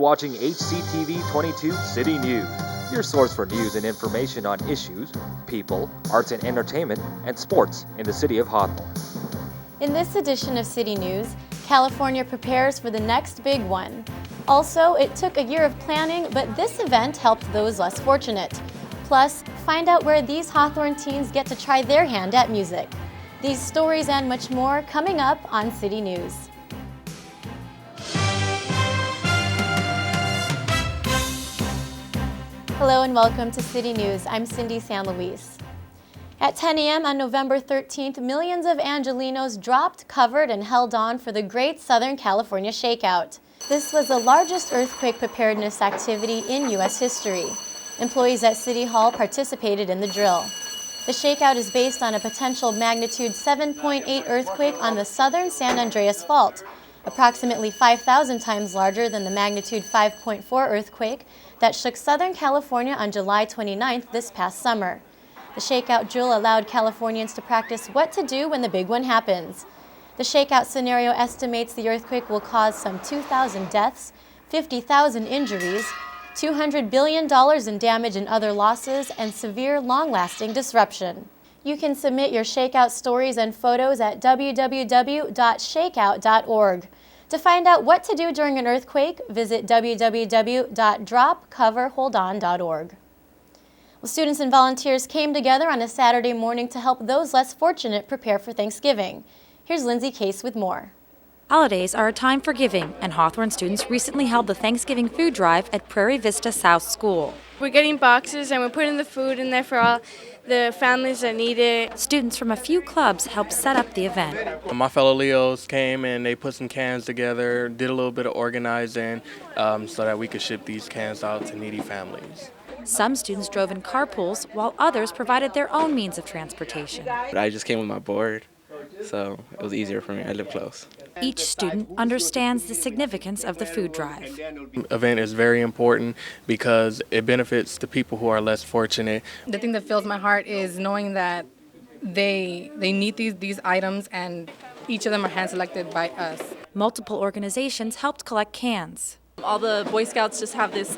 watching HCTV 22 City News, your source for news and information on issues, people, arts and entertainment, and sports in the city of Hawthorne. In this edition of City News, California prepares for the next big one. Also, it took a year of planning, but this event helped those less fortunate. Plus, find out where these Hawthorne teens get to try their hand at music. These stories and much more coming up on City News. Hello and welcome to City News. I'm Cindy San Luis. At 10 a.m. on November 13th, millions of Angelenos dropped, covered, and held on for the Great Southern California Shakeout. This was the largest earthquake preparedness activity in U.S. history. Employees at City Hall participated in the drill. The shakeout is based on a potential magnitude 7.8 earthquake on the southern San Andreas Fault, approximately 5,000 times larger than the magnitude 5.4 earthquake that shook Southern California on July 29th this past summer. The shakeout drill allowed Californians to practice what to do when the big one happens. The shakeout scenario estimates the earthquake will cause some 2,000 deaths, 50,000 injuries, $200 billion in damage and other losses, and severe, long-lasting disruption. You can submit your shakeout stories and photos at www.shakeout.org. To find out what to do during an earthquake, visit www.dropcoverholdon.org. Well, students and volunteers came together on a Saturday morning to help those less fortunate prepare for Thanksgiving. Here's Lindsay Case with more. Holidays are a time for giving, and Hawthorne students recently held the Thanksgiving food drive at Prairie Vista South School. We're getting boxes and we're putting the food in there for all the families that need it. Students from a few clubs helped set up the event. My fellow Leos came and they put some cans together, did a little bit of organizing so that we could ship these cans out to needy families. Some students drove in carpools, while others provided their own means of transportation. I just came with my board, so it was easier for me. I live close. Each student understands the significance of the food drive. The event is very important because it benefits the people who are less fortunate. The thing that fills my heart is knowing that they need these items, and each of them are hand-selected by us. Multiple organizations helped collect cans. All the Boy Scouts just have this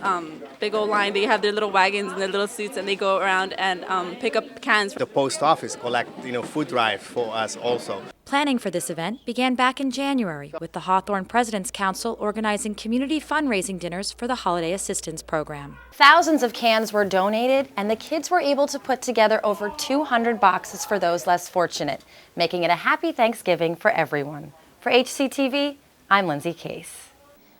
big old line. They have their little wagons and their little suits, and they go around and pick up cans. The post office collect, food drive for us also. Planning for this event began back in January, with the Hawthorne President's Council organizing community fundraising dinners for the Holiday Assistance Program. Thousands of cans were donated, and the kids were able to put together over 200 boxes for those less fortunate, making it a happy Thanksgiving for everyone. For HCTV, I'm Lindsay Case.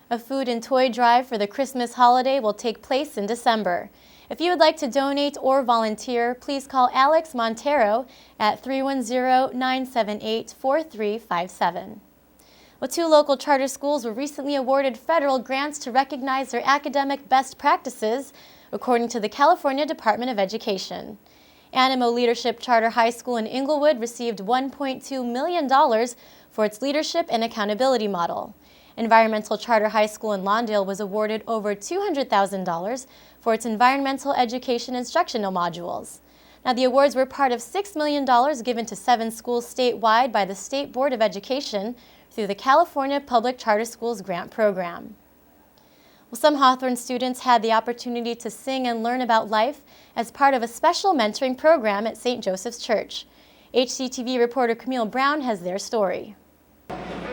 A food and toy drive for the Christmas holiday will take place in December. If you would like to donate or volunteer, please call Alex Montero at 310-978-4357. Well, 2 local charter schools were recently awarded federal grants to recognize their academic best practices, according to the California Department of Education. Animo Leadership Charter High School in Inglewood received $1.2 million for its leadership and accountability model. Environmental Charter High School in Lawndale was awarded over $200,000 for its environmental education instructional modules. Now, the awards were part of $6 million given to 7 schools statewide by the State Board of Education through the California Public Charter Schools Grant Program. Well, some Hawthorne students had the opportunity to sing and learn about life as part of a special mentoring program at St. Joseph's Church. HCTV reporter Camille Brown has their story.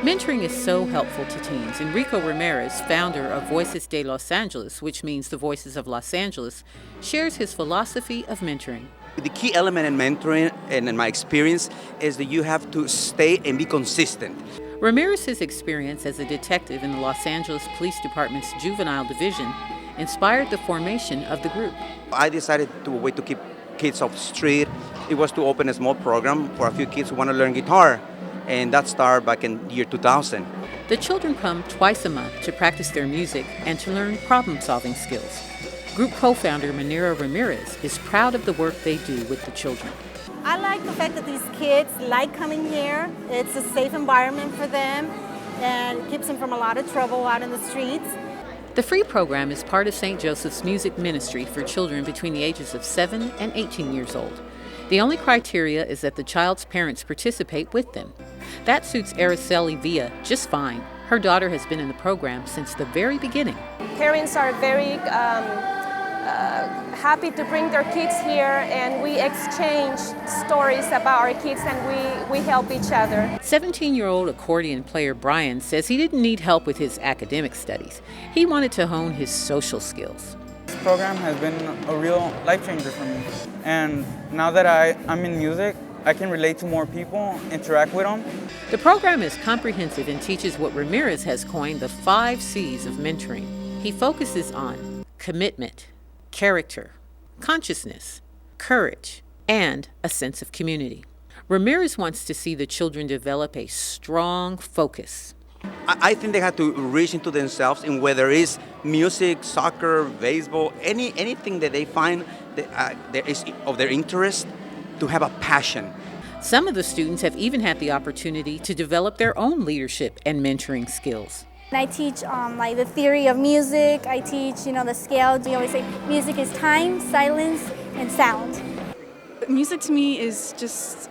Mentoring is so helpful to teens. Enrico Ramirez, founder of Voices de Los Angeles, which means the Voices of Los Angeles, shares his philosophy of mentoring. The key element in mentoring, and in my experience, is that you have to stay and be consistent. Ramirez's experience as a detective in the Los Angeles Police Department's Juvenile Division inspired the formation of the group. I decided a way to keep kids off the street. It was to open a small program for a few kids who want to learn guitar. And that started back in year 2000. The children come twice a month to practice their music and to learn problem-solving skills. Group co-founder Manira Ramirez is proud of the work they do with the children. I like the fact that these kids like coming here. It's a safe environment for them and keeps them from a lot of trouble out in the streets. The free program is part of St. Joseph's Music Ministry for children between the ages of 7 and 18 years old. The only criteria is that the child's parents participate with them. That suits Araceli Villa just fine. Her daughter has been in the program since the very beginning. Parents are very happy to bring their kids here, and we exchange stories about our kids, and we help each other. 17-year-old accordion player Brian says he didn't need help with his academic studies. He wanted to hone his social skills. This program has been a real life changer for me. And now that I'm in music, I can relate to more people, interact with them. The program is comprehensive and teaches what Ramirez has coined the 5 C's of mentoring. He focuses on commitment, character, consciousness, courage, and a sense of community. Ramirez wants to see the children develop a strong focus. I think they have to reach into themselves, in whether it's music, soccer, baseball, anything that they find that is of their interest, to have a passion. Some of the students have even had the opportunity to develop their own leadership and mentoring skills. I teach like the theory of music. I teach, the scale. We always say music is time, silence, and sound. Music to me is just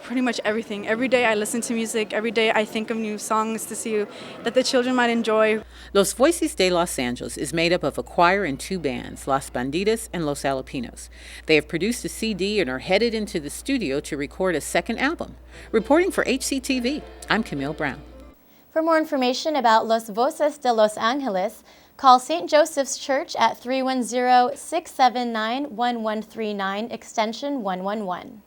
pretty much everything. Every day I listen to music. Every day I think of new songs to see that the children might enjoy. Los Voices de Los Angeles is made up of a choir and 2 bands, Las Bandidas and Los Alapinos. They have produced a CD and are headed into the studio to record a second album. Reporting for HCTV, I'm Camille Brown. For more information about Los Voces de Los Angeles, call St. Joseph's Church at 310-679-1139, extension 111.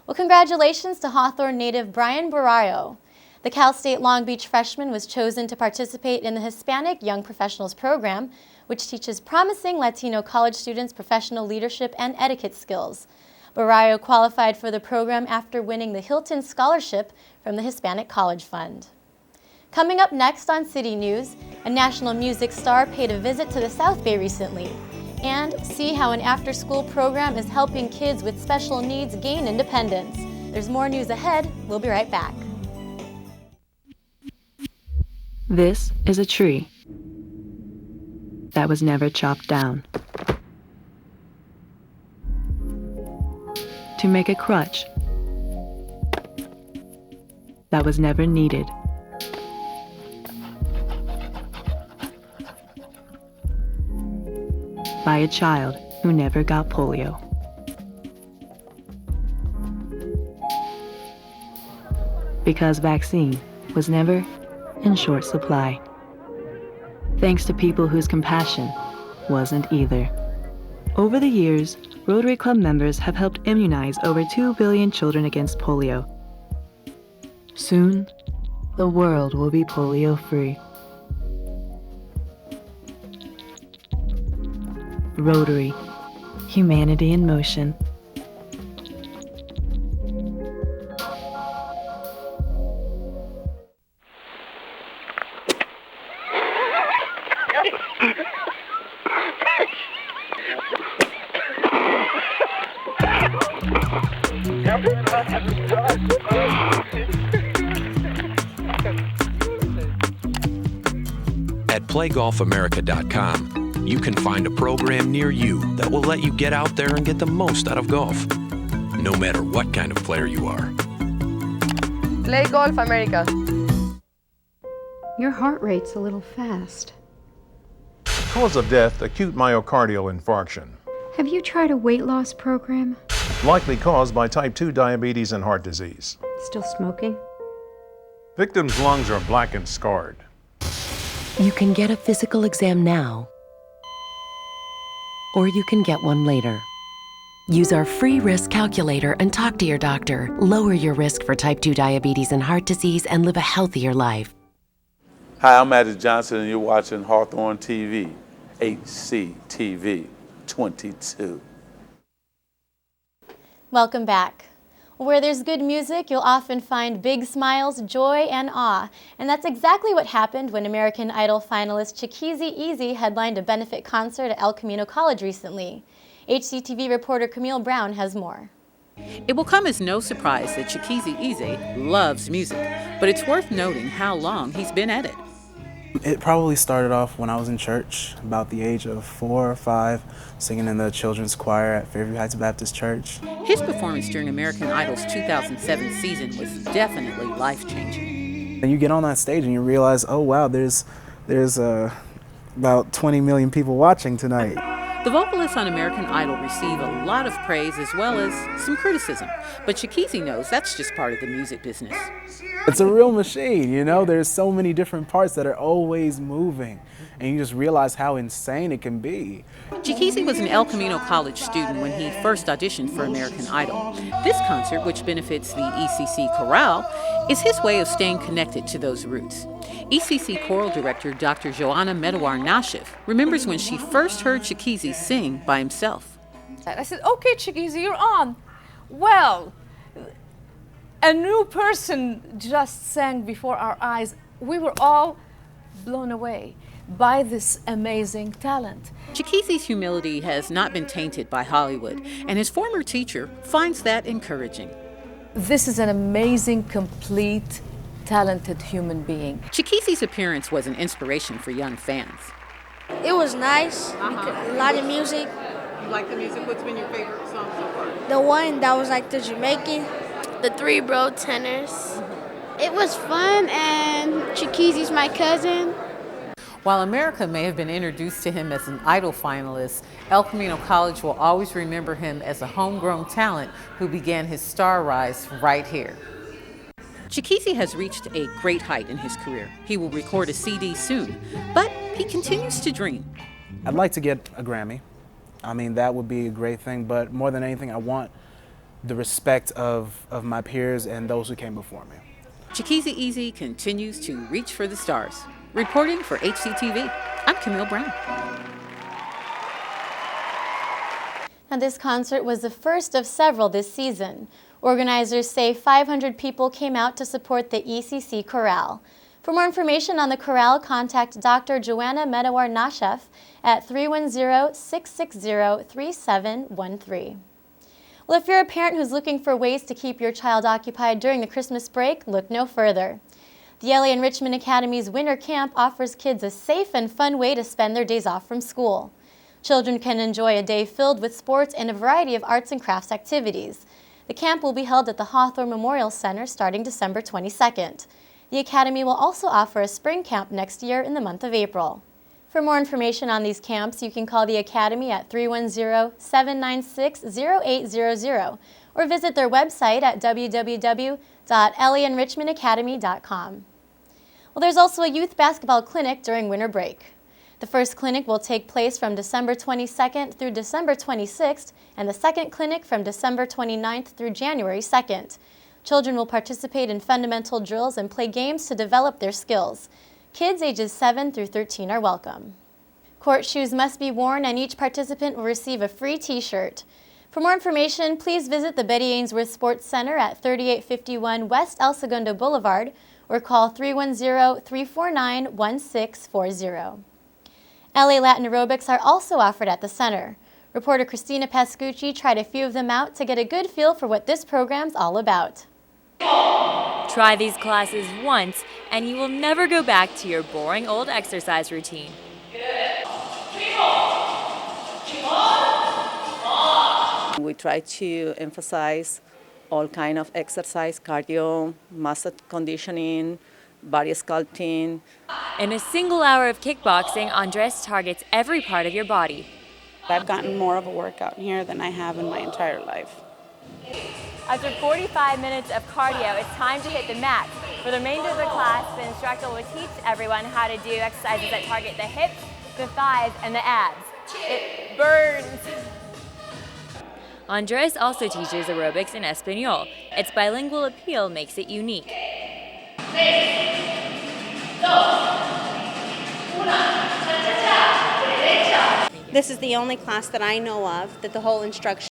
Well, congratulations to Hawthorne native Brian Barrayo. The Cal State Long Beach freshman was chosen to participate in the Hispanic Young Professionals program, which teaches promising Latino college students professional leadership and etiquette skills. Barrayo qualified for the program after winning the Hilton Scholarship from the Hispanic College Fund. Coming up next on City News, a national music star paid a visit to the South Bay recently, and see how an after-school program is helping kids with special needs gain independence. There's more news ahead. We'll be right back. This is a tree that was never chopped down to make a crutch that was never needed. By a child who never got polio. Because vaccine was never in short supply. Thanks to people whose compassion wasn't either. Over the years, Rotary Club members have helped immunize over 2 billion children against polio. Soon, the world will be polio-free. Rotary, humanity in motion. At PlayGolfAmerica.com, you can find a program near you that will let you get out there and get the most out of golf, no matter what kind of player you are. Play Golf America. Your heart rate's a little fast. Cause of death, acute myocardial infarction. Have you tried a weight loss program? Likely caused by type 2 diabetes and heart disease. Still smoking? Victim's lungs are black and scarred. You can get a physical exam now, or you can get one later. Use our free risk calculator and talk to your doctor. Lower your risk for type 2 diabetes and heart disease and live a healthier life. Hi, I'm Magic Johnson and you're watching Hawthorne TV, HCTV 22. Welcome back. Where there's good music, you'll often find big smiles, joy, and awe. And that's exactly what happened when American Idol finalist Chiquizi Easy headlined a benefit concert at El Camino College recently. HCTV reporter Camille Brown has more. It will come as no surprise that Chiquizi Easy loves music, but it's worth noting how long he's been at it. It probably started off when I was in church, about the age of 4 or 5, singing in the children's choir at Fairview Heights Baptist Church. His performance during American Idol's 2007 season was definitely life-changing. And you get on that stage and you realize, oh wow, there's about 20 million people watching tonight. The vocalists on American Idol receive a lot of praise as well as some criticism. But Chikizi knows that's just part of the music business. It's a real machine, you know? There's so many different parts that are always moving. And you just realize how insane it can be. Chikizi was an El Camino College student when he first auditioned for American Idol. This concert, which benefits the ECC Chorale, is his way of staying connected to those roots. ECC choral director Dr. Joanna Medawar Nashif remembers when she first heard Chikizi sing by himself. I said, okay, Chikizi, you're on. Well, a new person just sang before our eyes. We were all blown away by this amazing talent. Chikizi's humility has not been tainted by Hollywood, and his former teacher finds that encouraging. This is an amazing, complete, talented human being. Chikizi's appearance was an inspiration for young fans. It was nice, a lot of music. You like the music? What's been your favorite song so far? The one that was like the Jamaican. The Three Bro Tenors. It was fun, and Chikizi's my cousin. While America may have been introduced to him as an Idol finalist, El Camino College will always remember him as a homegrown talent who began his star rise right here. Chikizi has reached a great height in his career. He will record a CD soon, but he continues to dream. I'd like to get a Grammy. I mean, that would be a great thing, but more than anything, I want the respect of my peers and those who came before me. Chikizi Easy continues to reach for the stars. Reporting for HCTV, I'm Camille Brown. Now, this concert was the first of several this season. Organizers say 500 people came out to support the ECC Chorale. For more information on the chorale, contact Dr. Joanna Medawar Nashif at 310-660-3713. Well, if you're a parent who's looking for ways to keep your child occupied during the Christmas break, look no further. The LA Enrichment Academy's Winter Camp offers kids a safe and fun way to spend their days off from school. Children can enjoy a day filled with sports and a variety of arts and crafts activities. The camp will be held at the Hawthorne Memorial Center starting December 22nd. The Academy will also offer a spring camp next year in the month of April. For more information on these camps, you can call the Academy at 310-796-0800 or visit their website at www.laenrichmentacademy.com. Well, there's also a youth basketball clinic during winter break. The first clinic will take place from December 22nd through December 26th, and the second clinic from December 29th through January 2nd. Children will participate in fundamental drills and play games to develop their skills. Kids ages 7 through 13 are welcome. Court shoes must be worn, and each participant will receive a free t-shirt. For more information, please visit the Betty Ainsworth Sports Center at 3851 West El Segundo Boulevard or call 310-349-1640. LA Latin aerobics are also offered at the center. Reporter Christina Pascucci tried a few of them out to get a good feel for what this program's all about. Try these classes once and you will never go back to your boring old exercise routine. We try to emphasize all kind of exercise, cardio, muscle conditioning, body sculpting. In a single hour of kickboxing, Andres targets every part of your body. I've gotten more of a workout here than I have in my entire life. After 45 minutes of cardio, it's time to hit the mat. For the remainder of the class, the instructor will teach everyone how to do exercises that target the hips, the thighs, and the abs. It burns. Andres also teaches aerobics in Espanol. Its bilingual appeal makes it unique. This is the only class that I know of that the whole instruction